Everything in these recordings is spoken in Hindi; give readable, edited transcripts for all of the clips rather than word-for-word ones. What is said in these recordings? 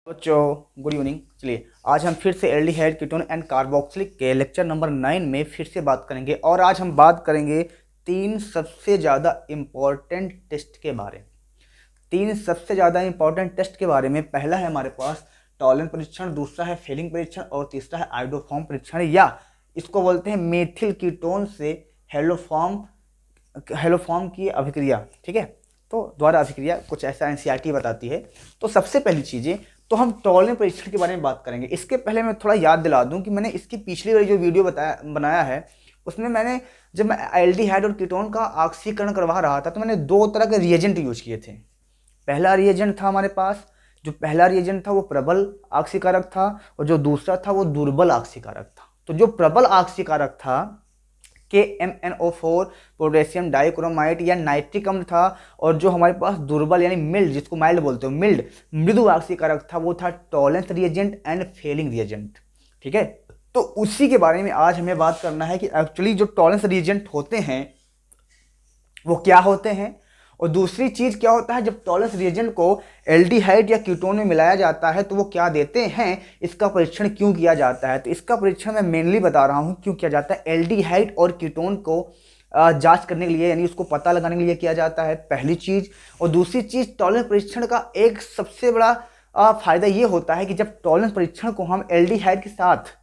बच्चों गुड इवनिंग। चलिए आज हम फिर से एल्डिहाइड कीटोन एंड कार्बोक्सिलिक के लेक्चर नंबर 9 में फिर से बात करेंगे और आज हम बात करेंगे तीन सबसे ज़्यादा इम्पॉर्टेंट टेस्ट के बारे में। तीन सबसे ज़्यादा इम्पॉर्टेंट टेस्ट के बारे में पहला है हमारे पास टॉलन परीक्षण, दूसरा है फेलिंग परीक्षण और तीसरा है आइडोफॉर्म परीक्षण, या इसको बोलते हैं मेथिल कीटोन से हेलोफॉर्म की अभिक्रिया। ठीक है, तो द्वारा अभिक्रिया कुछ ऐसा एनसीईआरटी बताती है। तो सबसे पहली चीज़ें तो हम टॉलन परीक्षण के बारे में बात करेंगे। इसके पहले मैं थोड़ा याद दिला दूं कि मैंने इसकी पिछली वाली जो वीडियो बनाया है उसमें जब मैं एल्डिहाइड और कीटोन का ऑक्सीकरण करवा रहा था तो मैंने दो तरह के रिएजेंट यूज किए थे। पहला रिएजेंट था हमारे पास, जो पहला रिएजेंट था वो प्रबल ऑक्सीकारक था और जो दूसरा था वो दुर्बल ऑक्सीकारक था। तो जो प्रबल ऑक्सीकारक था KMnO4 पोटेशियम डाइक्रोमाइट या नाइट्रिक अम्ल था, और जो हमारे पास दुर्बल यानी मिल्ड, जिसको माइल्ड बोलते हो, मिल्ड मृदु ऑक्सीकारक था, वो था Tollens reagent and Fehling reagent. ठीक है, तो उसी के बारे में आज हमें बात करना है कि एक्चुअली जो टॉलेंस रिएजेंट होते हैं वो क्या होते हैं, और दूसरी चीज क्या होता है जब टॉलेंस रिएजेंट को एल्डिहाइड या कीटोन में मिलाया जाता है तो वो क्या देते हैं, इसका परीक्षण क्यों किया जाता है। तो इसका परीक्षण मैं मेनली बता रहा हूं क्यों किया जाता है। एल्डिहाइड और कीटोन को जांच करने के लिए, यानी उसको पता लगाने के लिए किया जाता है, पहली चीज। और दूसरी चीज, टॉलेंस परीक्षण का एक सबसे बड़ा फायदा ये होता है कि जब टॉलेंस परीक्षण को हम एल्डिहाइड के साथ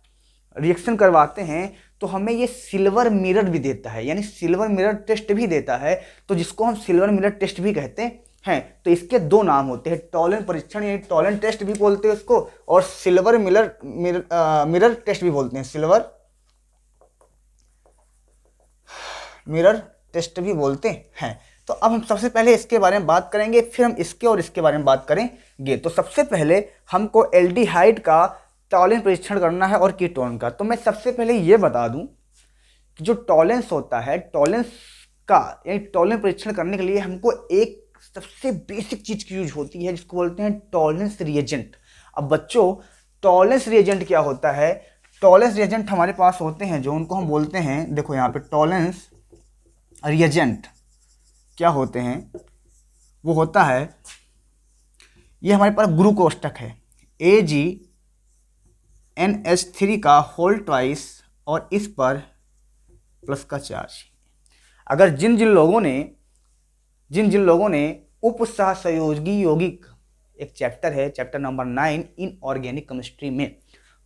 रिएक्शन करवाते हैं तो हमें ये सिल्वर मिरर भी देता है, यानी सिल्वर मिरर टेस्ट भी देता है, तो जिसको हम सिल्वर मिरर टेस्ट भी कहते हैं। तो इसके दो नाम होते हैं, टॉलेंस परीक्षण यानी टॉलेंस टेस्ट भी बोलते हैं उसको, और सिल्वर मिरर टेस्ट भी बोलते हैं, सिल्वर मिरर टेस्ट भी बोलते हैं। तो अब हम सबसे पहले इसके बारे में बात करेंगे, फिर हम इसके और इसके बारे में बात करेंगे। तो सबसे पहले हमको एल्डिहाइड का टॉलेंस परीक्षण करना है और कीटोन का। तो मैं सबसे पहले ये बता दूं कि जो टॉलेंस होता है, टॉलेंस का यानी टॉलेंस परीक्षण करने के लिए हमको एक सबसे बेसिक चीज की यूज होती है जिसको बोलते हैं टॉलेंस रिएजेंट। अब बच्चों, टॉलेंस रिएजेंट क्या होता है? टॉलेंस रिएजेंट हमारे पास होते हैं जो उनको हम बोलते हैं, देखो यहाँ पे टॉलेंस रिएजेंट क्या होते हैं, वो होता है, ये हमारे पास गुरु कोष्टक है AgNH3 का होल ट्वाइस और इस पर प्लस का चार्ज। अगर जिन जिन लोगों ने उपसहसंयोगी यौगिक, एक चैप्टर है chapter number 9 in organic chemistry में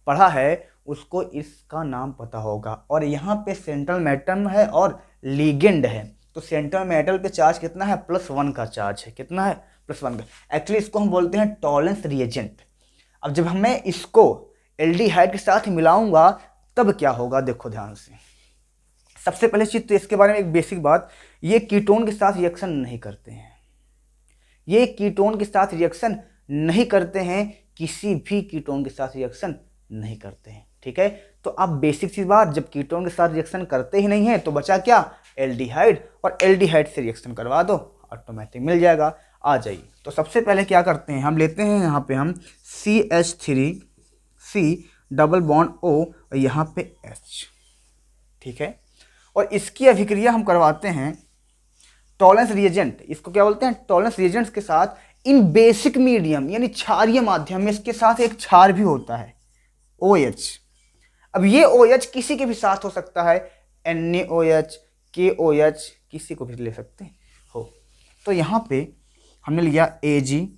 पढ़ा है, उसको इसका नाम पता होगा। और यहाँ पे सेंट्रल मेटल है और लिगेंड है, तो सेंट्रल मेटल पे चार्ज कितना है? +1 का चार्ज है। कितना है? +1 का। एक्चुअली इसको हम बोलते हैं टॉलेंस रिएजेंट। अब जब मैं इसको एल्डिहाइड के साथ मिलाऊंगा तब क्या होगा, देखो ध्यान से। सबसे पहले चीज तो इसके बारे में एक बेसिक बात, ये कीटोन के साथ रिएक्शन नहीं करते हैं, ये कीटोन के साथ रिएक्शन नहीं करते हैं, किसी भी कीटोन के साथ रिएक्शन नहीं करते हैं। ठीक है, तो अब बेसिक चीज बात, जब कीटोन के साथ रिएक्शन करते ही नहीं है तो बचा क्या? एल्डिहाइड, और एल्डिहाइड से रिएक्शन करवा दो, ऑटोमेटिक मिल जाएगा। आ जाइए, तो सबसे पहले क्या करते हैं, हम लेते हैं यहाँ पे हम CH3C डबल बॉन्ड O और यहाँ पे H। ठीक है, और इसकी अभिक्रिया हम करवाते हैं टॉलेंस रिएजेंट, इसको क्या बोलते हैं? टॉलेंस रिएजेंट्स के साथ इन बेसिक मीडियम यानी क्षारीय माध्यम में। इसके साथ एक क्षार भी होता है OH। अब ये OH किसी के भी साथ हो सकता है, NaOH, KOH, किसी को भी ले सकते हो। तो यहाँ पे हमने लिया AgNH3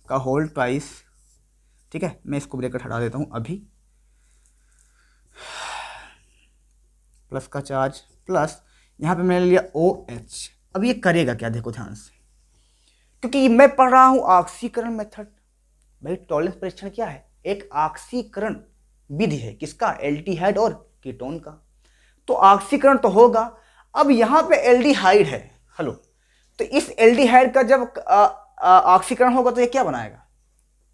का होल ट्वाइस। ठीक है, मैं इसको ब्रैकेट हटा देता हूं अभी, प्लस का चार्ज प्लस यहाँ पे मैंने लिया OH। अब ये करेगा क्या, देखो ध्यान से, क्योंकि मैं पढ़ रहा हूं ऑक्सीकरण मेथड। भाई टॉलेंस परीक्षण क्या है? एक ऑक्सीकरण विधि है, किसका? एल्डिहाइड और कीटोन का। तो ऑक्सीकरण तो होगा। अब यहाँ पे एल्डिहाइड है, हेलो, तो इस एल्डिहाइड का जब ऑक्सीकरण होगा तो ये क्या बनाएगा?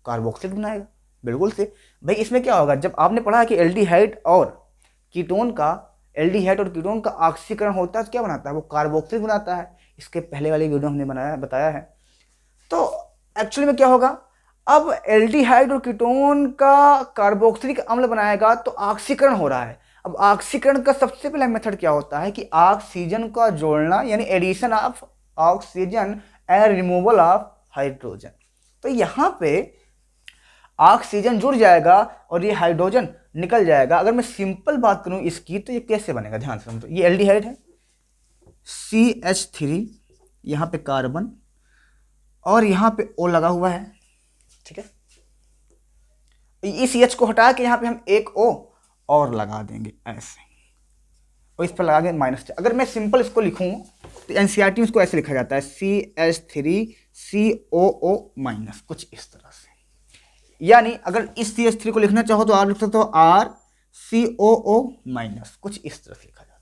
कार्बोक्सिल बनाएगा। बिल्कुल से भाई, इसमें क्या होगा, जब आपने पढ़ा कि एल्डिहाइड और कीटोन का ऑक्सीकरण होता है तो क्या बनाता है? वो कार्बोक्सिल बनाता है। इसके पहले वाली वीडियो हमने बताया है। तो एक्चुअली में क्या होगा, अब एल्डिहाइड और कीटोन का कार्बोक्सिलिक अम्ल बनाएगा तो ऑक्सीकरण हो रहा है। अब ऑक्सीकरण का सबसे पहला मेथड क्या होता है कि ऑक्सीजन का जोड़ना, यानी addition of oxygen and removal of hydrogen. तो यहाँ पे ऑक्सीजन जुड़ जाएगा और ये हाइड्रोजन निकल जाएगा। अगर मैं सिंपल बात करूं इसकी तो ये कैसे बनेगा, ध्यान से समझो। ये एल्डिहाइड है, CH3, यहाँ पे कार्बन और यहाँ पे O लगा हुआ है, ठीक है। इस H को हटा के यहाँ पे हम एक O और लगा देंगे ऐसे, और इस पर लगा देंगे -। अगर मैं सिंपल इसको लिखूं तो एनसीईआरटी में इसको ऐसे लिखा जाता है CH3COO-, कुछ इस तरह से। यानी अगर इस CH3 को लिखना चाहो तो आप लिख सकते हो RCOO-, कुछ इस तरह से लिखा जाता है।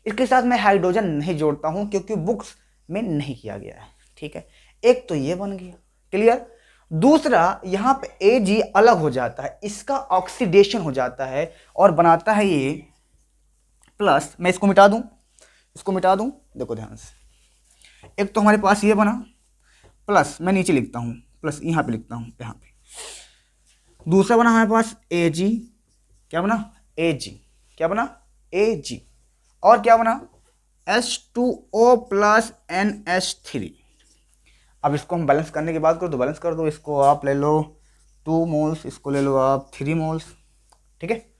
इसके साथ मैं हाइड्रोजन नहीं जोड़ता हूं क्योंकि बुक्स में नहीं किया गया है, ठीक है। एक तो ये बन गया, क्लियर। दूसरा यहाँ पे Ag अलग हो जाता है, इसका ऑक्सीडेशन हो जाता है और बनाता है ये प्लस। मैं इसको मिटा दूं, इसको मिटा दूं, देखो ध्यान से। एक तो हमारे पास ये बना प्लस, मैं नीचे लिखता हूं प्लस, यहाँ पे लिखता हूं यहाँ पे। दूसरा बना हमारे पास Ag, क्या बना Ag, क्या बना Ag, और क्या बना H2O + NH3। अब इसको हम बैलेंस करने की बात करो तो बैलेंस कर दो। इसको आप ले लो 2 मोल्स, इसको ले लो आप 3 मोल्स, ठीक है।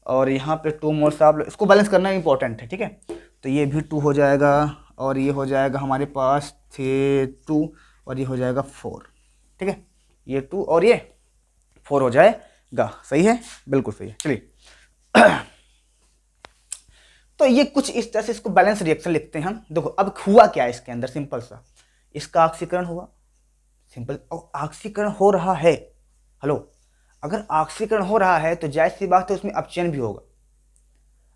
और यहाँ पे 2 मोल्स आप इसको बैलेंस करना इंपॉर्टेंट है, ठीक है। तो ये भी 2 हो जाएगा और ये हो जाएगा हमारे पास 2 और ये हो जाएगा 4, ठीक है। ये 2 और ये 4 हो जाएगा, सही है, बिल्कुल सही है। चलिए तो ये कुछ इस तरह से इसको बैलेंस रिएक्शन लिखते हैं हम। देखो अब हुआ क्या है इसके अंदर, सिंपल सा, इसका ऑक्सीकरण हुआ, सिंपल। और ऑक्सीकरण हो रहा है, हेलो, अगर ऑक्सीकरण हो रहा है तो जाहिर सी बात है उसमें अपचयन भी होगा।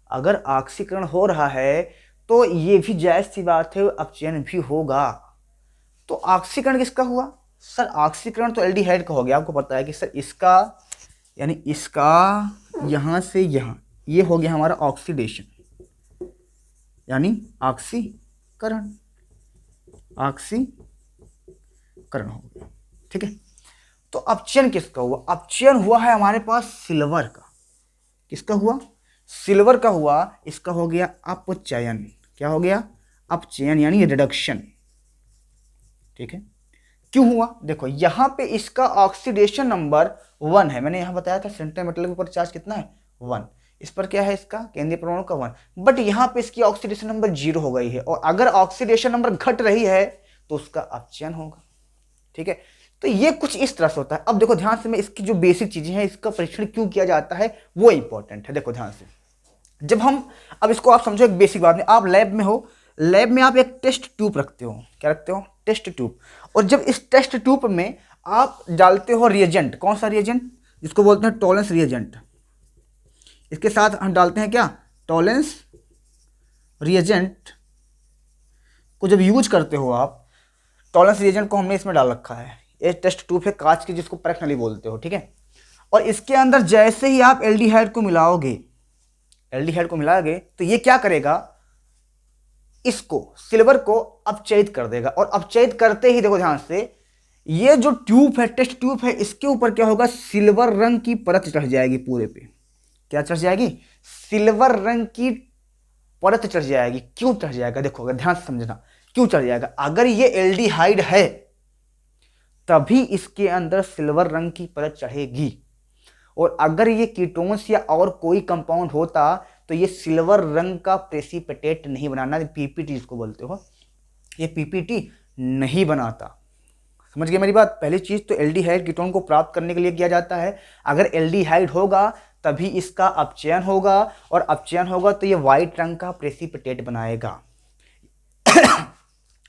अगर ऑक्सीकरण हो रहा है तो ये भी जाहिर सी बात है अपचयन भी होगा। तो ऑक्सीकरण किसका हुआ सर? ऑक्सीकरण तो एल्डिहाइड का हो गया। आपको पता है कि सर इसका यानी इसका यहां से यहां ये हो गया हमारा ऑक्सीडेशन, यानी ऑक्सीकरण, ऑक्सीकरण हो गया, ठीक है। तो अपचयन किसका हुआ? अपचयन हुआ है हमारे पास सिल्वर का। किसका हुआ? सिल्वर का हुआ। इसका हो गया अपचयन। क्या हो गया? अपचयन यानी रिडक्शन, ठीक है। क्यों हुआ? देखो यहां पे इसका ऑक्सीडेशन नंबर 1 है। मैंने यहां बताया था सेंट्रल मेटल के ऊपर चार्ज कितना है? 1। इस पर क्या है? इसका केंद्रीय परमाणु का 1। बट यहां पे इसकी ऑक्सीडेशन नंबर 0 हो गई है, और अगर ऑक्सीडेशन नंबर घट रही है तो उसका अपचयन होगा, ठीक है। तो ये कुछ इस तरह से होता है। अब देखो ध्यान से, मैं इसकी जो बेसिक चीजें हैं, इसका परीक्षण क्यों किया जाता है वो इंपॉर्टेंट है। देखो ध्यान से, जब हम, अब इसको आप समझो एक बेसिक बात नहीं, आप लैब में हो, लैब में आप एक टेस्ट ट्यूब रखते हो। क्या रखते हो? Test tube. और जब इस टेस्ट ट्यूब में आप डालते हो रिएजेंट, कौन सा रिएजेंट? जिसको बोलते हैं टॉलेंस रिएजेंट। इसके साथ हम डालते हैं क्या? टॉलेंस रिएजेंट को जब यूज करते हो आप, टॉलेंस रिएजेंट को हमने इसमें डाल रखा है। ये टेस्ट ट्यूब है कांच की, जिसको परख नली बोलते हो, ठीक है। और इसके अंदर जैसे ही आप एल्डिहाइड को मिलाओगे, एल्डिहाइड को मिलाओगे तो ये क्या करेगा? इसको, सिल्वर को अपचयित कर देगा। और अपचयित करते ही देखो ध्यान से, ये जो ट्यूब है, टेस्ट ट्यूब है, इसके ऊपर क्या होगा? सिल्वर रंग की परत चढ़ जाएगी पूरे पे। क्या चढ़ जाएगी? सिल्वर रंग की परत चढ़ जाएगी। क्यों चढ़ जाएगा? देखो अगर ध्यान से समझना, क्यों चढ़ जाएगा? अगर ये एल्डिहाइड है तभी इसके अंदर सिल्वर रंग की परत चढ़ेगी, और अगर ये कीटोन्स या और कोई कंपाउंड होता तो ये सिल्वर रंग का प्रेसिपिटेट नहीं बनाना, पीपीटी जिसको बोलते हो, ये पीपीटी नहीं बनाता। समझ गए मेरी बात? पहली चीज तो एल्डिहाइड कीटोन को प्राप्त करने के लिए किया जाता है। अगर एल्डिहाइड होगा तभी इसका अपचयन होगा, और अपचयन होगा तो ये व्हाइट रंग का प्रेसिपिटेट बनाएगा।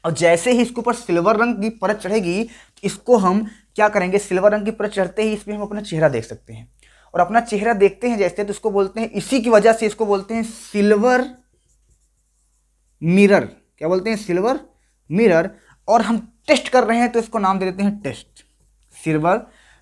और जैसे ही इसके ऊपर सिल्वर रंग की परत चढ़ेगी, इसको हम क्या करेंगे? सिल्वर रंग की परत चढ़ते ही इसमें हम अपना चेहरा देख सकते हैं, और अपना चेहरा देखते हैं जैसे, तो इसको बोलते हैं, इसी की वजह से इसको बोलते हैं सिल्वर मिरर। क्या बोलते हैं? Silver mirror. और हम टेस्ट कर रहे हैं तो इसको नाम दे देते हैं टेस्ट।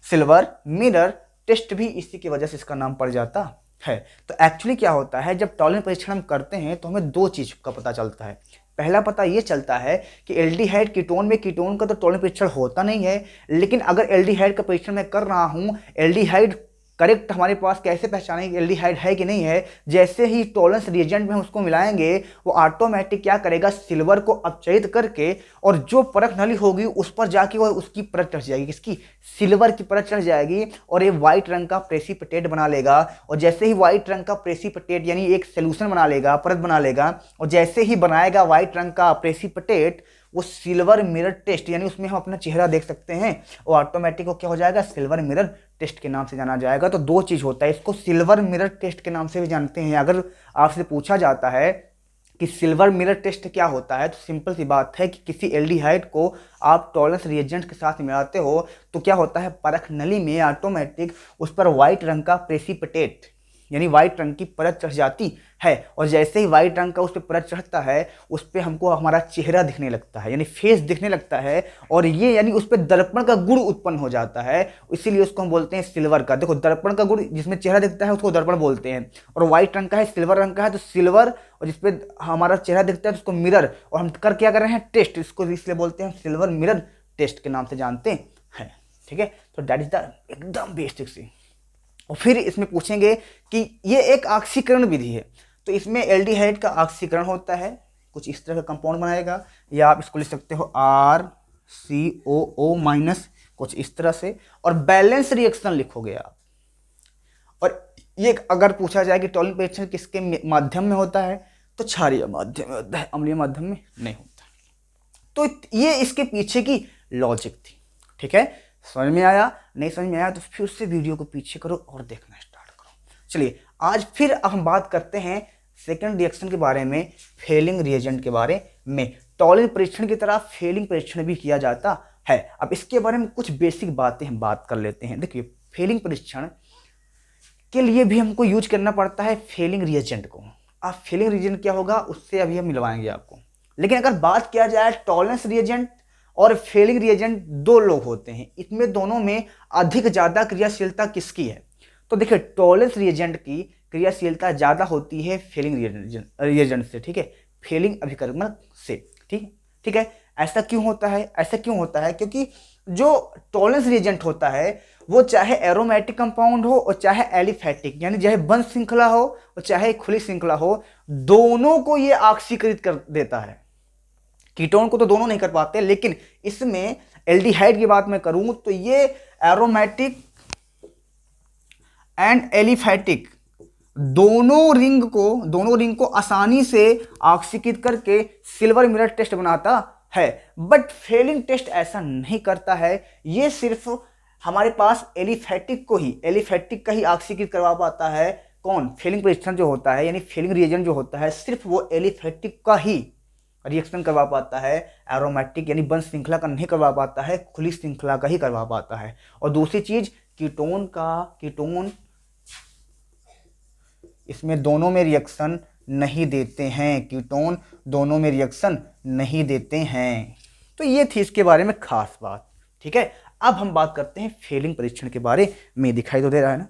सिल्वर मिरर टेस्ट भी इसी की वजह से इसका नाम पड़ जाता है। तो एक्चुअली क्या होता है, जब टॉलेंस परीक्षण हम करते हैं तो हमें 2 चीज का पता चलता है। पहला पता ये चलता है कि एल्डिहाइड कीटोन में, कीटोन का तो टॉलेंस परीक्षण होता नहीं है, लेकिन अगर एल्डिहाइड का परीक्षण मैं कर रहा हूं, एल्डिहाइड करेक्ट हमारे पास कैसे पहचानेंगे एल्डिहाइड है कि नहीं है, जैसे ही टॉलरेंस रिएजेंट में हम उसको मिलाएंगे वो ऑटोमेटिक क्या करेगा, सिल्वर को अपचयित करके और जो परख नली होगी उस पर जाके वो उसकी परत चढ़ जाएगी, किसकी, सिल्वर की परत चढ़ जाएगी और ये व्हाइट रंग का प्रेसिपिटेट बना लेगा। और जैसे ही व्हाइट रंग का प्रेसिपिटेट यानी एक सोल्यूशन बना लेगा, परत बना लेगा, और जैसे ही बनाएगा व्हाइट रंग का प्रेसिपिटेट, वो सिल्वर मिरर टेस्ट यानी उसमें हम अपना चेहरा देख सकते हैं, वो ऑटोमेटिक को क्या हो जाएगा, सिल्वर मिरर टेस्ट के नाम से जाना जाएगा। तो दो चीज होता है, इसको सिल्वर मिरर टेस्ट के नाम से भी जानते हैं। अगर आपसे पूछा जाता है कि सिल्वर मिरर टेस्ट क्या होता है, तो सिंपल सी बात है कि किसी एल्डिहाइड को आप टॉलरेंस रिएजेंट के साथ मिलाते हो तो क्या होता है, परख नली में ऑटोमेटिक उस पर व्हाइट रंग का प्रेसिपिटेट यानी व्हाइट रंग की परत चढ़ जाती है, और जैसे ही व्हाइट रंग का उस पर परत चढ़ता है उस पर हमको हमारा चेहरा दिखने लगता है यानी फेस दिखने लगता है, और ये यानी उस पर दर्पण का गुण उत्पन्न हो जाता है, इसीलिए उसको हम बोलते हैं सिल्वर का। देखो दर्पण का गुण जिसमें चेहरा दिखता है उसको दर्पण बोलते हैं, और व्हाइट रंग का है, सिल्वर रंग का है तो सिल्वर, और जिसपे हमारा चेहरा दिखता है तो उसको मिरर, और हम कर क्या कर रहे हैं, टेस्ट, इसको इसलिए बोलते हैं सिल्वर मिरर टेस्ट के नाम से जानते हैं। ठीक है, तो दैट इज द एकदम बेसिक सी। और फिर इसमें पूछेंगे कि ये एक ऑक्सीकरण विधि है, तो इसमें एल्डिहाइड का ऑक्सीकरण होता है, कुछ इस तरह का कंपाउंड बनाएगा, या आप इसको लिख सकते हो RCOO माइनस कुछ इस तरह से, और बैलेंस रिएक्शन लिखोगे आप। और ये अगर पूछा जाए कि टॉलरेंस परीक्षण किसके माध्यम में होता है, तो क्षारीय माध्यम में होता है, अम्लीय माध्यम में नहीं होता। तो ये इसके पीछे की लॉजिक थी। ठीक है, समझ में आया, नहीं समझ में आया तो फिर से वीडियो को पीछे करो और देखना स्टार्ट करो। चलिए आज फिर अब हम बात करते हैं सेकंड रिएक्शन के बारे में, फेलिंग रिएजेंट के बारे में। टॉलरेंस परीक्षण की तरह फेलिंग परीक्षण भी किया जाता है। अब इसके बारे में कुछ बेसिक बातें हम बात कर लेते हैं। देखिए फेलिंग परीक्षण के लिए भी हमको यूज करना पड़ता है फेलिंग रिएजेंट को। अब फेलिंग रिएजेंट क्या होगा उससे अभी हम मिलवाएंगे आपको, लेकिन अगर बात किया जाए टॉलरेंस रिएजेंट और फेलिंग रिएजेंट, दो लोग होते हैं, इसमें दोनों में अधिक ज्यादा क्रियाशीलता किसकी है, तो देखिए टॉलरेंस रिएजेंट की क्रियाशीलता ज्यादा होती है फेलिंग रिएजेंट से। ठीक है, फेलिंग अभिकर्मक से। ठीक है, ऐसा क्यों होता है, ऐसा क्यों होता है, क्योंकि जो टॉलरेंस रिएजेंट होता है वो चाहे एरोमेटिक कंपाउंड हो और चाहे एलिफैटिक यानी चाहे बंद श्रृंखला हो और चाहे खुली श्रृंखला हो, दोनों को ये ऑक्सीकृत कर देता है। कीटोन को तो दोनों नहीं कर पाते, लेकिन इसमें एल्डिहाइड की बात मैं करूं तो ये एरोमेटिक एंड एलिफैटिक दोनों रिंग को आसानी से ऑक्सीकृत करके सिल्वर मिरर टेस्ट बनाता है। बट फेलिंग टेस्ट ऐसा नहीं करता है, ये सिर्फ हमारे पास एलिफैटिक का ही ऑक्सीकृत करवा पाता है। कौन, फेलिंग परीक्षण जो होता है यानी फेलिंग रिएजेंट जो होता है, सिर्फ वो एलिफैटिक का ही रिएक्शन करवा पाता है, एरोमेटिक यानी बंद श्रृंखला का नहीं करवा पाता है, खुली श्रृंखला का ही करवा पाता है। और दूसरी चीज कीटोन इसमें दोनों में रिएक्शन नहीं देते हैं, कीटोन दोनों में रिएक्शन नहीं देते हैं। तो ये थी इसके बारे में खास बात। ठीक है, अब हम बात करते हैं फेलिंग परीक्षण के बारे में। दिखाई तो दे रहा है ना,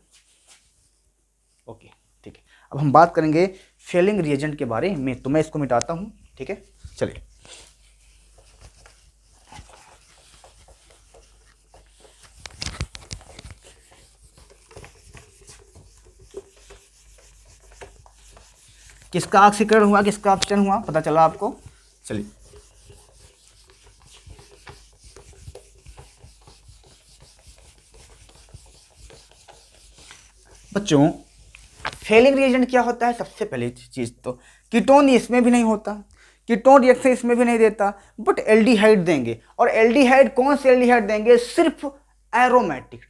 ओके ठीक है। अब हम बात करेंगे फेलिंग रिएजेंट के बारे में, तो मैं इसको मिटाता हूं। ठीक है, चलिए किसका ऑक्सीकरण हुआ, किसका अपचयन हुआ, पता चला आपको। चलिए बच्चों, फेलिंग रिएजेंट क्या होता है, सबसे पहली चीज तो कीटोन इसमें भी नहीं होता, कीटोन रिएक्शन इसमें भी नहीं देता, बट एल्डिहाइड देंगे। और एल्डिहाइड कौन से एल्डिहाइड देंगे, सिर्फ एरोमेटिक,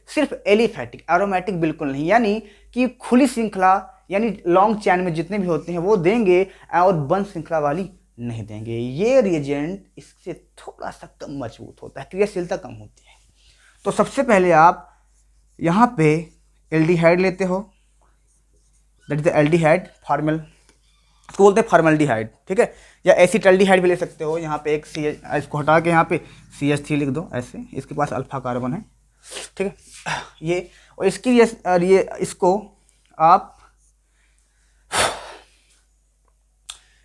सिर्फ एलिफैटिक, एरोमेटिक बिल्कुल नहीं, यानी कि खुली श्रृंखला यानी लॉन्ग चैन में जितने भी होते हैं वो देंगे, और बंद श्रृंखला वाली नहीं देंगे। ये रिएजेंट इससे थोड़ा सा कम मजबूत होता है, क्रियाशीलता कम होती है। तो सबसे पहले आप यहाँ पे एल्डिहाइड लेते हो, that is the aldehyde, formal इसको बोलते हैं फॉर्मल्डिहाइड। ठीक है, या एसिटल्डिहाइड भी ले सकते हो। यहाँ पे एक इसको हटा के यहाँ पे CH3 लिख दो ऐसे, इसके पास अल्फा कार्बन है। ठीक है, ये और इसकी ये इसको आप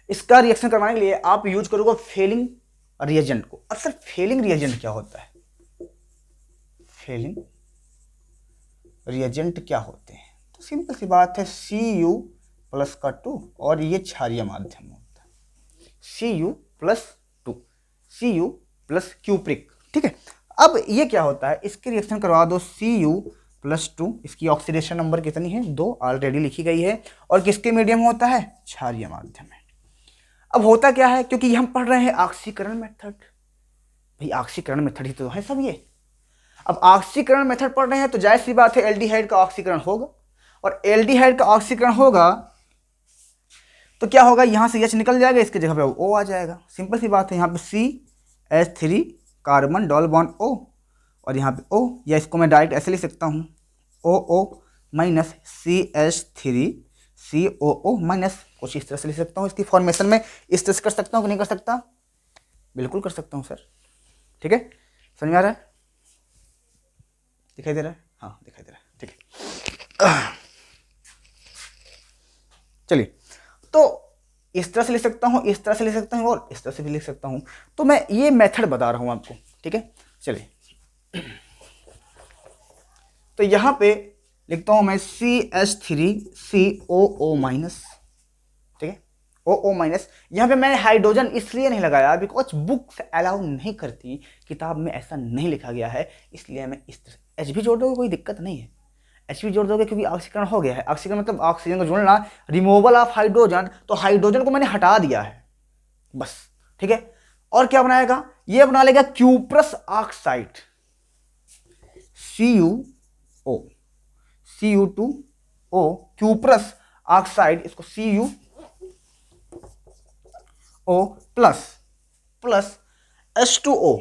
इसका रिएक्शन करवाने के लिए आप यूज करोगे फेलिंग रिएजेंट को। अक्सर फेलिंग रिएजेंट क्या होता है, फेलिंग रिएजेंट क्या होते हैं? तो सिंपल सी बात है, Cu प्लस का 2 और ये क्षारीय माध्यम होता है, Cu plus 2, Cu plus cupric. ठीक है, अब ये क्या होता है, इसकी रिएक्शन करवा दो, Cu प्लस 2, इसकी ऑक्सीडेशन नंबर कितनी है? 2, ऑलरेडी लिखी गई है, और किसके मीडियम होता है? क्षारीय माध्यम है। अब होता क्या है, क्योंकि हम पढ़ रहे हैं ऑक्सीकरण मेथड, भाई ऑक्सीकरण मेथड ही तो है सब ये। अब ऑक्सीकरण मेथड पढ़ रहे हैं तो जाहिर सी बात है एल्डिहाइड का ऑक्सीकरण होगा, और एल्डिहाइड का ऑक्सीकरण होगा तो क्या होगा, यहां से H निकल जाएगा, इसकी जगह पे O आ जाएगा। सिंपल सी बात है, यहाँ पे CH3 carbon double bond O, और यहाँ पे O, या इसको मैं डायरेक्ट ऐसे लिख सकता हूँ, OO minus CH3 COO minus, कुछ इस तरह से लिख सकता हूँ। इसकी फॉर्मेशन में इस तरह से कर सकता हूँ कि नहीं कर सकता? बिल्कुल कर सकता हूँ सर। ठीक है, समझ में आ रहा है? दिखाई दे रहा है? हाँ दिखाई दे रहा है। ठीक है, चलिए, तो इस तरह से लिख सकता हूँ, इस तरह से लिख सकता हूँ, और इस तरह से भी लिख सकता हूँ। तो मैं ये मेथड बता रहा हूँ आपको। ठीक है, चलिए, तो यहां पे लिखता हूं मैं CH3COO माइनस। ठीक है, OO माइनस। यहां पे मैंने हाइड्रोजन इसलिए नहीं लगाया बिकॉज बुक्स अलाउ नहीं करती, किताब में ऐसा नहीं लिखा गया है, इसलिए मैं इस तरह H भी जोड़ दोगे कोई दिक्कत नहीं है, H भी जोड़ दोगे, क्योंकि ऑक्सीकरण हो गया है। ऑक्सीकरण मतलब ऑक्सीजन को जोड़ना, रिमूवल ऑफ हाइड्रोजन, तो हाइड्रोजन को मैंने हटा दिया है बस। ठीक है, और क्या बनाएगा, ये बना लेगा cuprous oxide, CuO, Cu2O, cuprous oxide, इसको CuO plus plus H2O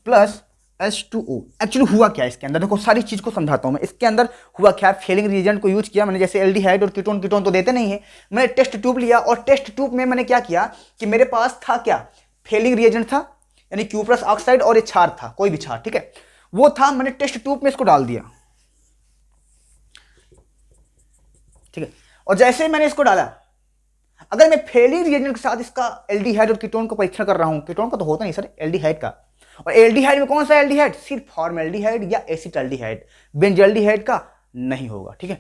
plus H2O। Actually हुआ क्या है इसके अंदर, देखो सारी चीज को समझाता हूं मैं। इसके अंदर हुआ क्या, फेलिंग रिएजेंट को यूज किया मैंने, जैसे एल्डिहाइड और कीटोन, कीटोन तो देते नहीं है, मैंने टेस्ट ट्यूब लिया, और टेस्ट ट्यूब में मैंने क्या किया कि मेरे पास था क्या, फेलिंग रिएजेंट था, यानी क्यूप्रस ऑक्साइड, और ये क्षार था, कोई भी क्षार। ठीक है, वो था, मैंने टेस्ट ट्यूब में इसको डाल दिया। ठीक है, और जैसे ही मैंने इसको डाला, अगर मैं फेलिंग रिएजेंट के साथ इसका एल्डिहाइड और कीटोन का परीक्षण कर रहा हूं, कीटोन का तो होता नहीं सर, एल्डिहाइड का, और एल्डिहाइड में कौन सा एल्डिहाइड, सिर्फ फॉर्मल्डिहाइड या एसिटाल्डिहाइड, बेंजल्डिहाइड का नहीं होगा। ठीक है,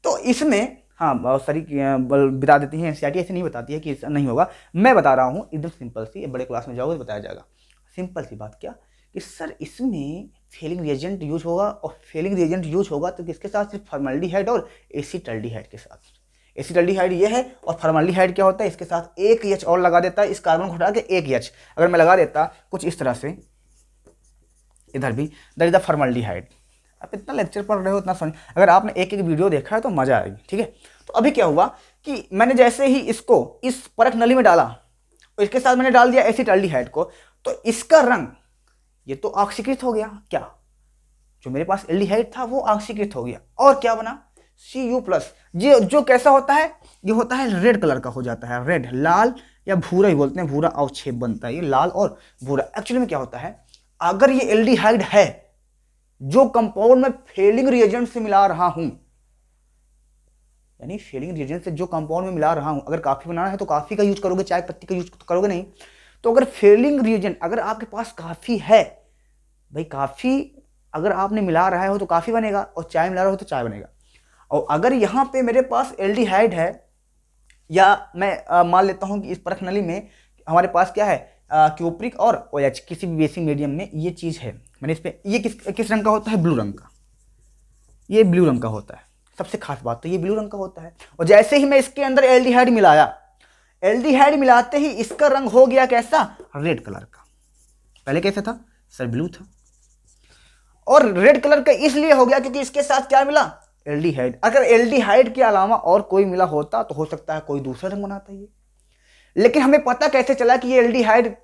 तो इसमें हाँ बहुत सारी बता देती हैं एनसीईआरटी, ऐसे नहीं बताती है कि नहीं होगा, मैं बता रहा हूँ एकदम सिंपल सी, बड़े क्लास में जाओगे तो बताया जाएगा। सिंपल सी बात क्या कि सर इसमें फेलिंग रिएजेंट यूज होगा, और फेलिंग रिएजेंट यूज होगा तो किसके साथ, सिर्फ फॉर्मल्डिहाइड और एसिटाल्डिहाइड के साथ। एसिटाल्डिहाइड ये है, और फॉर्मल्डिहाइड क्या होता है, इसके साथ एक H और लगा देता है, इस कार्बन को हटा के एक H अगर मैं लगा देता कुछ इस तरह से, इधर भी, दैट इज द फॉर्मल्डिहाइड। आप इतना लेक्चर पढ़ रहे हो, इतना समझ, अगर आपने एक एक वीडियो देखा है तो मजा आएगी। ठीक है, तो अभी क्या हुआ कि मैंने जैसे ही इसको इस परख नली में डाला, और इसके साथ मैंने डाल दिया एसिटाल्डिहाइड को, तो इसका रंग ये तो ऑक्सीकृत हो गया, क्या, जो मेरे पास एल्डिहाइड था वो ऑक्सीकृत हो गया, और क्या बना, Cu प्लस। ये जो कैसा होता है, ये होता है रेड कलर का हो जाता है, रेड, लाल या भूरा ही बोलते हैं, भूरा अवक्षेप बनता है, ये लाल और भूरा। एक्चुअली में क्या होता है, अगर ये एल्डिहाइड है जो कंपाउंड में फेलिंग रिएजेंट से मिला रहा हूं, यानी फेलिंग रिएजेंट से जो कंपाउंड में मिला रहा हूं, अगर कॉफी बनाना है तो कॉफी का यूज करोगे, चाय पत्ती का यूज करोगे नहीं। तो अगर फेलिंग रिएजेंट, अगर आपके पास कॉफी है, भाई कॉफी अगर आपने मिला रहा हो तो कॉफी बनेगा, और चाय मिला रहा हो तो चाय बनेगा। और अगर यहां पे मेरे पास एल्डिहाइड है, या मैं मान लेता हूं कि इस परख नली में हमारे पास क्या है, क्यूप्रिक और OH, किसी भी बेसिक मीडियम में ये चीज है, मैंने इस पे, ये किस रंग का होता है, ब्लू रंग का, ये ब्लू रंग का होता है। सबसे खास बात तो ये ब्लू रंग का होता है, और जैसे ही मैं इसके अंदर एल्डिहाइड मिलाया, एल्डिहाइड मिलाते ही इसका रंग हो गया कैसा, रेड कलर का। पहले कैसा था सर, ब्लू था, और रेड कलर का इसलिए हो गया क्योंकि इसके साथ क्या मिला, एल्डिहाइड। अगर एल्डिहाइड के अलावा और कोई मिला होता तो हो सकता है कोई दूसरा रंग बनाता ये, लेकिन हमें पता कैसे चला कि ये एल्डिहाइड,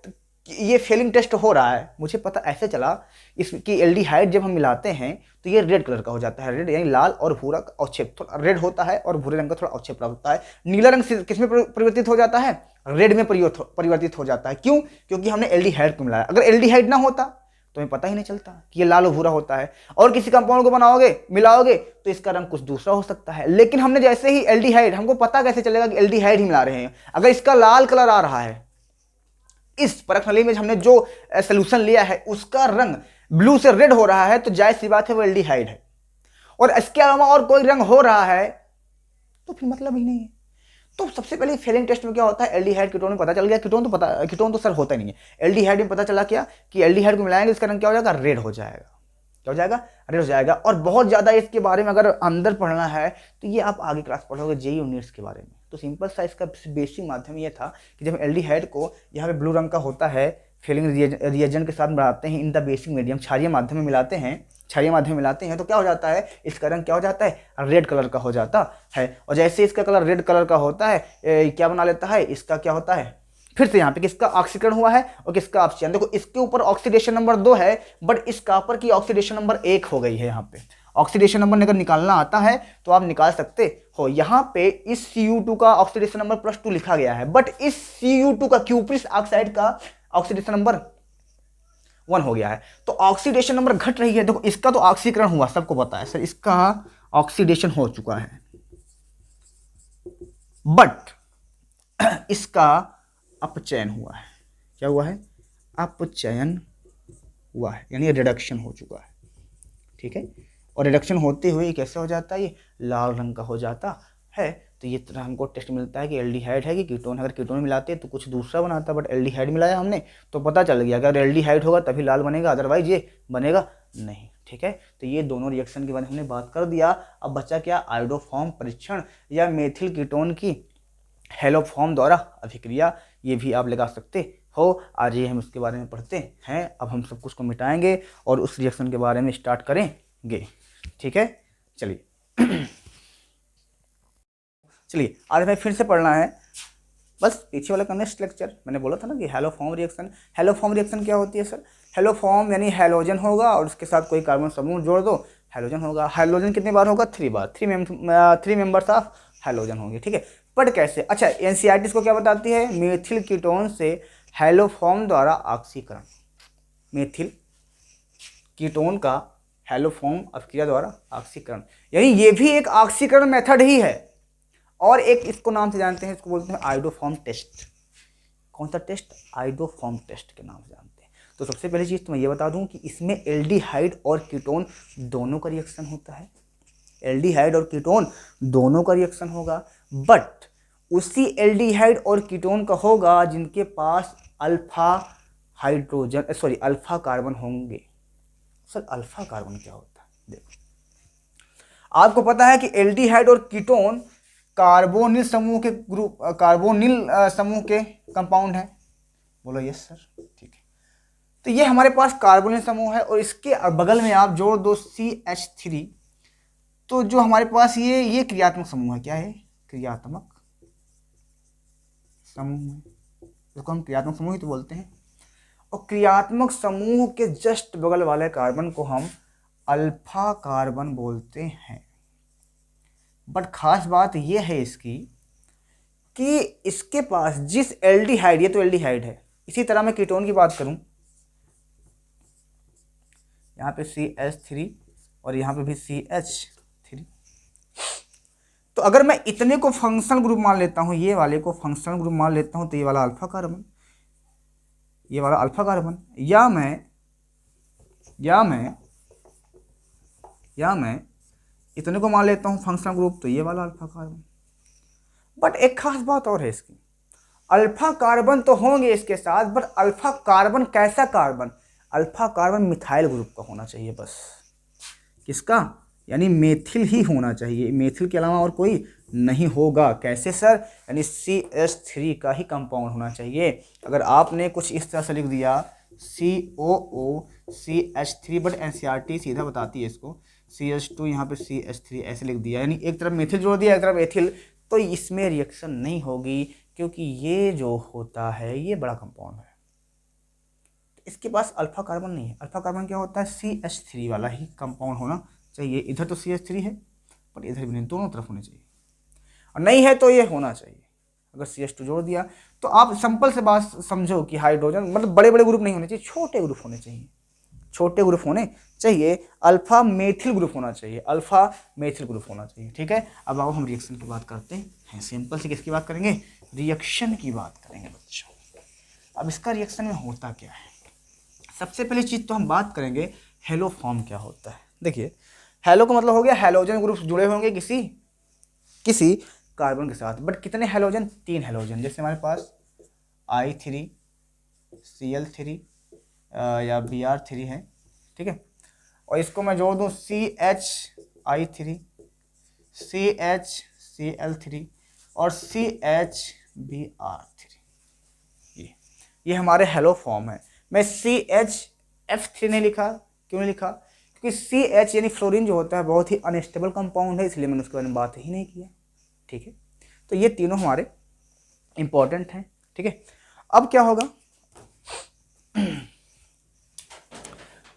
ये फेलिंग टेस्ट हो रहा है, मुझे पता ऐसे चला इसकी एल्डिहाइड जब हम मिलाते हैं तो ये रेड कलर का हो जाता है, रेड यानी लाल और भूरा का अवक्षेप, थोड़ा रेड होता है और भूरे रंग का थोड़ा अवक्षेप प्राप्त होता है। नीला रंग किस में परिवर्तित हो जाता है, रेड में परिवर्तित हो जाता है। क्यों, क्योंकि हमने एल्डिहाइड को मिलाया। अगर एल्डिहाइड ना होता तो हमें पता ही नहीं चलता कि ये लाल और भूरा होता है, और किसी कंपाउंड को बनाओगे, मिलाओगे तो इसका रंग कुछ दूसरा हो सकता है। लेकिन हमने जैसे ही एल्डिहाइड, हमको पता कैसे चलेगा कि एल्डिहाइड ही मिला रहे हैं, अगर इसका लाल कलर आ रहा है, इस परख नली में हमने जो सोल्यूशन लिया है उसका रंग ब्लू से रेड हो रहा है, तो जाहिर सी बात है वो एल्डिहाइड है। और इसके अलावा और कोई रंग हो रहा है तो फिर मतलब ही नहीं है। तो सबसे पहले फेलिंग टेस्ट में क्या होता है, एल्डिहाइड कीटोन में पता चल गया, कीटोन तो सर होता ही नहीं है। एल्डिहाइड में पता चला क्या कि एल्डिहाइड को मिलाएंगे इसका रंग क्या हो जाएगा, रेड हो जाएगा। क्या हो जाएगा, रेड हो जाएगा। और बहुत ज्यादा इसके बारे में अगर अंदर पढ़ना है तो ये आप आगे क्लास पढ़ोगे जेई यूनिट्स के बारे में। तो सिंपल सा इसका बेसिक माध्यम ये था कि जब एल्डिहाइड को यहाँ पे ब्लू रंग का होता है, फेलिंग रिएजेंट के साथ मिलाते हैं, इन द बेसिक मीडियम क्षारीय माध्यम में मिलाते हैं, क्षारीय माध्यम में मिलाते हैं तो क्या हो जाता है, इसका रंग क्या हो जाता है, रेड कलर का हो जाता है। और जैसे इसका कलर रेड कलर का होता है, क्या बना लेता है, इसका क्या होता है, फिर से यहाँ पे किसका ऑक्सीकरण हुआ है और किसका अपचयन। देखो इसके ऊपर ऑक्सीडेशन नंबर 2 है, बट इस कॉपर की ऑक्सीडेशन नंबर 1 हो गई है। यहाँ पे ऑक्सीडेशन नंबर अगर निकालना आता है तो आप निकाल सकते हो। यहाँ पे इस Cu2 का ऑक्सीडेशन नंबर +2 लिखा गया है, बट इस Cu2 का, क्यूप्रिस ऑक्साइड का ऑक्सीडेशन नंबर 1 हो गया है। तो ऑक्सीडेशन नंबर घट रही है। देखो इसका तो ऑक्सीकरण हुआ, सबको पता है सर, इसका ऑक्सीडेशन हो चुका है, बट इसका अपचयन हुआ है। क्या हुआ है, अपचयन हुआ है, यानी रिडक्शन हो चुका है। ठीक है, और रिडक्शन होते हुए कैसे हो जाता है, ये लाल रंग का हो जाता है। तो ये तरह हमको टेस्ट मिलता है कि एल्डिहाइड है कि कीटोन। अगर कीटोन मिलाते तो कुछ दूसरा बनाता, बट एल्डिहाइड मिलाया हमने तो पता चल गया अगर एल्डिहाइड होगा तभी लाल बनेगा, अदरवाइज ये बनेगा नहीं। ठीक है, तो ये दोनों रिएक्शन के बारे में हमने बात कर दिया। अब बचा क्या, आयोडोफॉर्म परीक्षण या मेथिल कीटोन की हेलोफॉर्म द्वारा अभिक्रिया, ये भी आप लगा सकते हो। आज ये हम इसके बारे में पढ़ते हैं। अब हम सब कुछ को मिटाएंगे और उस रिएक्शन के बारे में स्टार्ट करेंगे। ठीक है, चलिए चलिए आज हमें फिर से पढ़ना है, बस पीछे वाला का नेक्स्ट लेक्चर। मैंने बोला था ना कि हेलोफॉर्म रिएक्शन। हेलोफॉर्म रिएक्शन क्या होती है सर, हेलोफॉर्म यानी हेलोजन होगा और उसके साथ कोई कार्बन समूह जोड़ दो, हेलोजन होगा। हेलोजन कितनी बार होगा, 3 बार, 3 मेंबर्स ऑफ हेलोजन होंगे। ठीक है, बट कैसे, अच्छा एनसीईआरटी इसको क्या बताती है, मेथिल कीटोन से हेलोफॉर्म द्वारा ऑक्सीकरण। मेथिल कीटोन का हेलोफॉर्म अभिक्रिया द्वारा ऑक्सीकरण, यानी ये भी एक ऑक्सीकरण मेथड ही है। और एक इसको नाम से जानते हैं, इसको बोलते हैं आयोडोफॉर्म टेस्ट। कौन सा टेस्ट, आयोडोफॉर्म टेस्ट के नाम से जानते हैं। तो सबसे पहली चीज़ तो मैं ये बता दूं कि इसमें एल्डिहाइड और कीटोन दोनों का रिएक्शन होता है। एल्डिहाइड और कीटोन दोनों का रिएक्शन होगा, बट उसी एल्डिहाइड और कीटोन का होगा जिनके पास alpha hydrogen sorry alpha carbon होंगे। सर अल्फा कार्बन क्या होता है, देखो आपको पता है कि एल्डिहाइड और कीटोन कार्बोनिल समूह के ग्रुप, कार्बोनिल समूह के कंपाउंड है। बोलो यस सर, ठीक है। तो ये हमारे पास कार्बोनिल समूह है और इसके बगल में आप जोड़ दो CH3, तो जो हमारे पास ये क्रियात्मक समूह है। क्या है, क्रियात्मक समूह है, इसको हम क्रियात्मक समूह ही तो बोलते हैं। और क्रियात्मक समूह के जस्ट बगल वाले कार्बन को हम अल्फा कार्बन बोलते हैं। बट खास बात यह है इसकी कि इसके पास जिस एल्डिहाइड, ये तो एल्डिहाइड है, इसी तरह मैं कीटोन की बात करूं, यहाँ पे CH3 और यहाँ पे भी CH3, तो अगर मैं इतने को फंक्शनल ग्रुप मान लेता हूँ, ये वाले को फंक्शनल ग्रुप मान लेता हूँ, तो ये वाला अल्फा कार्बन, ये वाला अल्फा कार्बन, या मैं इतने को मान लेता हूँ फंक्शनल ग्रुप, तो ये वाला अल्फा कार्बन। बट एक खास बात और है इसकी, अल्फा कार्बन तो होंगे इसके साथ, बट अल्फा कार्बन कैसा carbon, alpha carbon methyl group का होना चाहिए बस। किसका, यानी मेथिल ही होना चाहिए, मेथिल के अलावा और कोई नहीं होगा। कैसे सर, यानी CH3 का ही कंपाउंड होना चाहिए। अगर आपने कुछ इस तरह से लिख दिया COOCH3, बट एनसीईआरटी सीधा बताती है इसको CH2, यहाँ पे CH3 ऐसे लिख दिया, यानी एक तरफ मेथिल जोड़ दिया एक तरफ एथिल, तो इसमें रिएक्शन नहीं होगी, क्योंकि ये जो होता है ये बड़ा कंपाउंड है, इसके पास अल्फा कार्बन नहीं है। अल्फा कार्बन क्या होता है, CH3 वाला ही कंपाउंड होना चाहिए। इधर तो CH3 है पर इधर भी नहीं, दोनों तरफ होने चाहिए, और नहीं है तो ये होना चाहिए। अगर CH2 जोड़ दिया तो आप सिंपल से बात समझो कि हाइड्रोजन, मतलब बड़े बड़े ग्रुप नहीं होने चाहिए, छोटे ग्रुप होने चाहिए, छोटे ग्रुप होने चाहिए। अल्फा मेथिल ग्रुप होना चाहिए, अल्फा मेथिल ग्रुप होना चाहिए। ठीक है, अब आओ हम रिएक्शन की बात करते हैं। सिंपल से किसकी बात करेंगे, रिएक्शन की बात करेंगे बच्चों। अब इसका रिएक्शन में होता क्या है, सबसे पहली चीज़ तो हम बात करेंगे हेलोफॉर्म क्या होता है। देखिए हैलो का मतलब हो गया हैलोजन ग्रुप्स जुड़े होंगे किसी किसी कार्बन के साथ। बट कितने हैलोजन? 3 हैलोजन। जैसे हमारे पास I3Cl3 या Br3 है, ठीक है, और इसको मैं जोड़ दूँ CHI3, CHCl3 और CHBr3। ये हमारे हेलो फॉर्म है। मैं CHF3 नहीं लिखा, क्यों नहीं लिखा? क्योंकि CH यानी फ्लोरीन जो होता है बहुत ही अनस्टेबल कंपाउंड है, इसलिए मैंने उसके बारे में बात ही नहीं किया, ठीक है। तो ये तीनों हमारे इंपॉर्टेंट हैं, ठीक है। अब क्या होगा,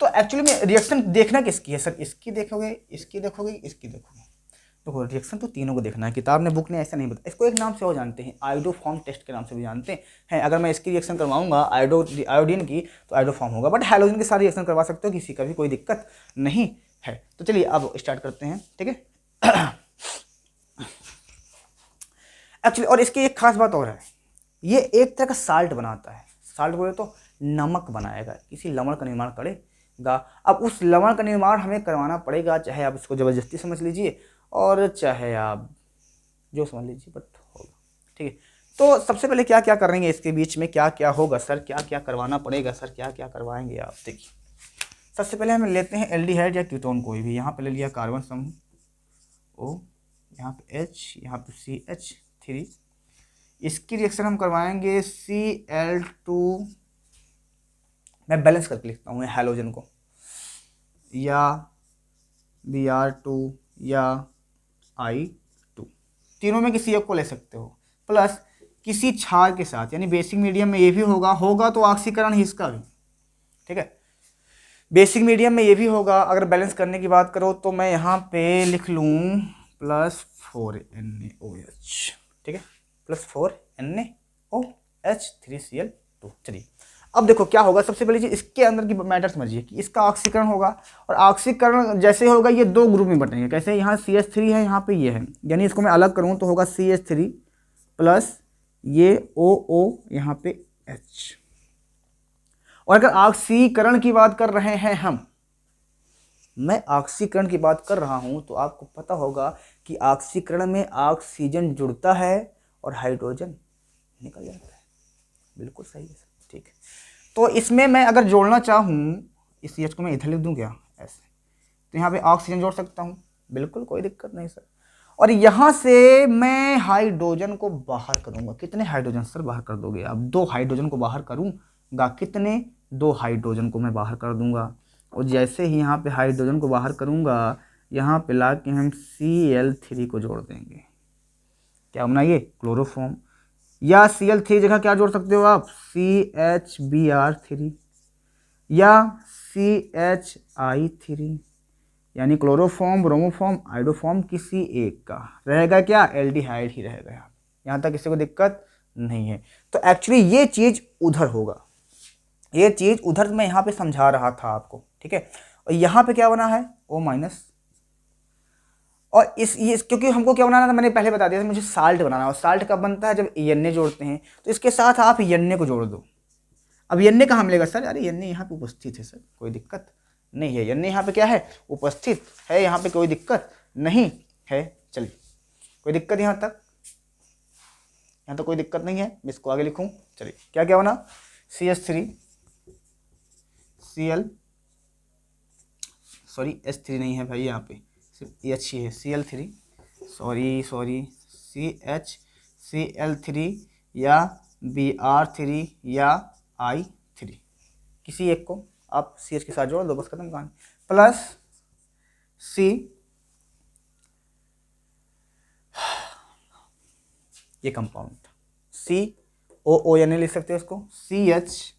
तो एक्चुअली में रिएक्शन देखना किसकी है सर? इसकी देखोगे, इसकी देखोगे, इसकी देखोगे। देखो रिएक्शन तो तीनों को देखना है, किताब ने बुक ने ऐसा नहीं बताया। इसको एक नाम से और जानते हैं, आयोडोफॉर्म टेस्ट के नाम से भी जानते हैं। अगर मैं इसकी रिएक्शन करवाऊंगा आयोडीन की तो आयोडोफॉर्म होगा, बट हैलोजन के साथ रिएक्शन करवा सकते हो, किसी का भी कोई दिक्कत नहीं है। तो चलिए अब स्टार्ट करते हैं, ठीक है। एक्चुअली और इसकी एक खास बात और है, ये एक तरह का साल्ट बनाता है। साल्ट बोले तो नमक बनाएगा, किसी लवण का निर्माण करेगा। अब उस लवण का निर्माण हमें करवाना पड़ेगा, चाहे आप इसको ज़बरदस्ती समझ लीजिए और चाहे आप जो समझ लीजिए, बट होगा, ठीक है। तो सबसे पहले क्या क्या करेंगे, इसके बीच में क्या क्या होगा सर, क्या क्या करवाना पड़ेगा सर, क्या क्या करवाएंगे आप? देखिए सबसे पहले हम लेते हैं एल्डिहाइड या कीटोन कोई भी। यहाँ पे ले लिया कार्बन समूह O, यहाँ पे H, यहाँ पे CH3। इसकी रिएक्शन हम करवाएंगे Cl2, मैं बैलेंस करके लिखता हूँ हैलोजन को, या Br2 या I2, तीनों में किसी एक को ले सकते हो, प्लस किसी क्षार के साथ, यानी बेसिक मीडियम में ये भी होगा तो ऑक्सीकरण ही इसका भी, ठीक है। बेसिक मीडियम में ये भी होगा। अगर बैलेंस करने की बात करो तो मैं यहाँ पे लिख लूँ +4NaOH, ठीक है, +4NaOH3Cl2। चलिए अब देखो क्या होगा। सबसे पहले चीज इसके अंदर की मैटर समझिए कि इसका ऑक्सीकरण होगा, और ऑक्सीकरण जैसे होगा ये दो ग्रुप में बटेंगे। कैसे? यहाँ CH3 है, यहाँ पे ये है, यानी इसको मैं अलग करूँ तो होगा CH3 प्लस ये OO यहाँ पे H। और अगर ऑक्सीकरण की बात कर रहे हैं मैं ऑक्सीकरण की बात कर रहा हूं तो आपको पता होगा कि ऑक्सीकरण में ऑक्सीजन जुड़ता है और हाइड्रोजन निकल जाता है। बिल्कुल सही है, ठीक है। तो इसमें मैं अगर जोड़ना चाहूँ, इस CH को मैं इधर लिख दूँ क्या, ऐसे, तो यहाँ पे ऑक्सीजन जोड़ सकता हूँ, बिल्कुल कोई दिक्कत नहीं सर। और यहाँ से मैं हाइड्रोजन को बाहर करूँगा। कितने हाइड्रोजन सर बाहर कर दोगे आप? 2 हाइड्रोजन को बाहर करूँगा। कितने? 2 हाइड्रोजन को मैं बाहर कर दूंगा। और जैसे ही यहाँ पे हाइड्रोजन को बाहर करूँगा, यहाँ पे ला के हम Cl3 को जोड़ देंगे। क्या बनाइए? क्लोरोफॉर्म। या Cl3 जगह क्या जोड़ सकते हो आप? CHBr3 या CHI3, यानी क्लोरोफॉर्म, ब्रोमोफॉर्म, आइडोफॉर्म, किसी एक का रहेगा क्या? एल्डिहाइड ही रहेगा। यहाँ तक किसी को दिक्कत नहीं है। तो एक्चुअली ये चीज़ उधर होगा, ये चीज़ उधर मैं यहाँ पे समझा रहा था आपको, ठीक है। और यहाँ पे क्या बना है? O-। और ये क्योंकि हमको क्या बनाना था मैंने पहले बता दिया था, मुझे साल्ट बनाना है। और साल्ट कब बनता है? जब Na जोड़ते हैं। तो इसके साथ आप Na को जोड़ दो। अब Na कहाँ मिलेगा सर? अरे Na यहाँ पे उपस्थित है सर, कोई दिक्कत नहीं है। Na यहाँ पे क्या है? उपस्थित है, यहाँ पे कोई दिक्कत नहीं है। चलिए कोई दिक्कत यहाँ तक? यहाँ तो कोई दिक्कत नहीं है। मैं इसको आगे लिखूँ। चलिए क्या क्या बना? CH3 Cl, सॉरी H3 नहीं है भाई, यहाँ पे सिर्फ H ही है। Cl3, सॉरी CHCl3 या Br3 या I3, किसी एक को आप CH के साथ जोड़ दो, बस खत्म कहानी। प्लस C, ये कंपाउंड था COO, यानी लिख सकते हो इसको CHOON।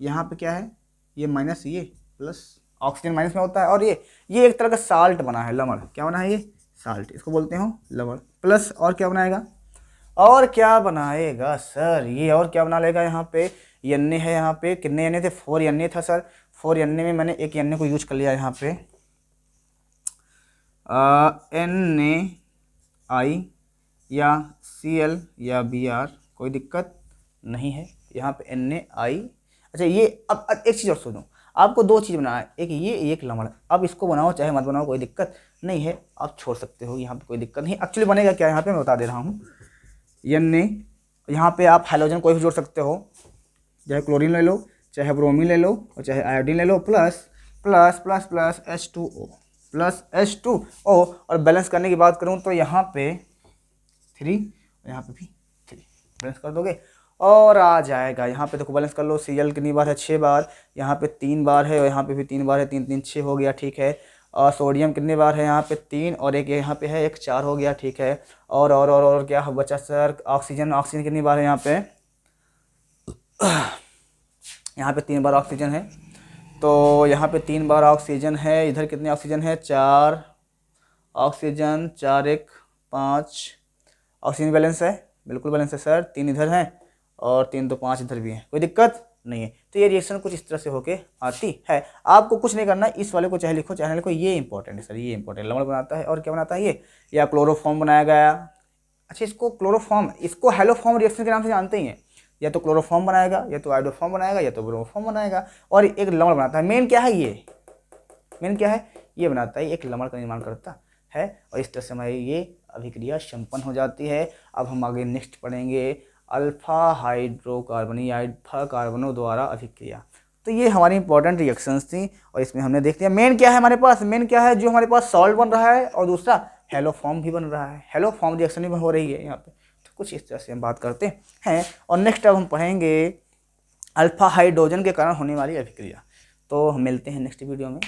यहाँ पे क्या है? ये माइनस, ये प्लस, ऑक्सीजन माइनस में होता है। और ये एक तरह का साल्ट बना है, लवण। क्या बना है? ये साल्ट, इसको बोलते हो लवण। प्लस और क्या बनाएगा? और क्या बनाएगा सर ये? और क्या बना लेगा? यहाँ पे Na है, यहाँ पे कितने Na थे? 4 Na था सर। 4 Na में मैंने एक Na को यूज कर लिया यहाँ पे, NaI या Cl या Br, कोई दिक्कत नहीं है। यहाँ पे NaI। अच्छा ये अब एक चीज़ और सुनो, आपको दो चीज़ बनाना है, एक ये एक लमड़। अब इसको बनाओ चाहे मत बनाओ कोई दिक्कत नहीं है, आप छोड़ सकते हो, यहाँ पे कोई दिक्कत नहीं। एक्चुअली बनेगा क्या यहाँ पे मैं बता दे रहा हूँ। यहाँ पे आप हाइड्रोजन कोई भी जोड़ सकते हो, चाहे क्लोरीन ले लो, चाहे ब्रोमीन ले लो, और चाहे आयोडीन ले लो, plus plus plus plus H2O plus H2O। और बैलेंस करने की बात करूँ तो यहाँ पे 3, यहाँ पे भी 3, बैलेंस कर दोगे और आ जाएगा। यहाँ पे देखो बैलेंस कर लो, Cl कितनी बार है 6 बार, यहाँ पे 3 बार है और यहाँ पे भी 3 बार है, 3 3 6 हो गया, ठीक है। और सोडियम कितनी बार है यहाँ पे 3 और एक यहाँ पे है 1 4 हो गया, ठीक है। और क्या बचा सर, ऑक्सीजन, ऑक्सीजन कितनी बार है यहाँ पे, यहाँ पे 3 बार ऑक्सीजन है, तो यहाँ पे 3 बार ऑक्सीजन है। इधर कितने ऑक्सीजन है, 4 ऑक्सीजन, 4 1 5 ऑक्सीजन बैलेंस है, बिल्कुल बैलेंस है सर। 3 इधर हैं और 3 2 5 इधर भी हैं, कोई दिक्कत नहीं है। तो ये रिएक्शन कुछ इस तरह से होके आती है। आपको कुछ नहीं करना, इस वाले को चाहे लिखो चाहे लिखो, ये इंपॉर्टेंट है सर, ये इंपॉर्टेंट। लवण बनाता है और क्या बनाता है ये, या क्लोरोफॉर्म बनाया गया। अच्छा, इसको क्लोरोफॉर्म, इसको हेलोफॉर्म रिएक्शन के नाम से जानते ही हैं। या तो क्लोरोफॉर्म बनाएगा, या तो आयोडोफॉर्म बनाएगा, या तो ब्रोमोफॉर्म बनाएगा, और एक लवण बनाता है। मेन क्या है ये, मेन क्या है, ये बनाता है, एक लवण का निर्माण करता है। और इस तरह से हमारी ये अभिक्रिया संपन्न हो जाती है। अब हम आगे नेक्स्ट पढ़ेंगे अल्फा हाइड्रोकार्बन या अल्फा कार्बनों द्वारा अभिक्रिया। तो ये हमारी इंपॉर्टेंट रिएक्शंस थी और इसमें हमने देख लिया मेन क्या है हमारे पास। मेन क्या है, जो हमारे पास सॉल्ट बन रहा है और दूसरा हेलोफॉर्म भी बन रहा है, हेलोफॉर्म रिएक्शन भी हो रही है यहाँ पे। तो कुछ इस तरह से हम बात करते हैं। और नेक्स्ट अब हम पढ़ेंगे अल्फा हाइड्रोजन के कारण होने वाली अभिक्रिया। तो हम मिलते हैं नेक्स्ट वीडियो में।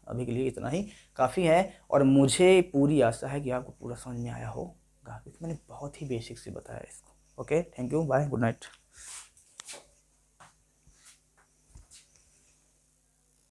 अभी के लिए इतना ही काफ़ी है और मुझे पूरी आशा है कि आपको पूरा समझ में आया होगा, क्योंकि मैंने बहुत ही बेसिक से बताया इसको। Okay, thank you, bye, good night.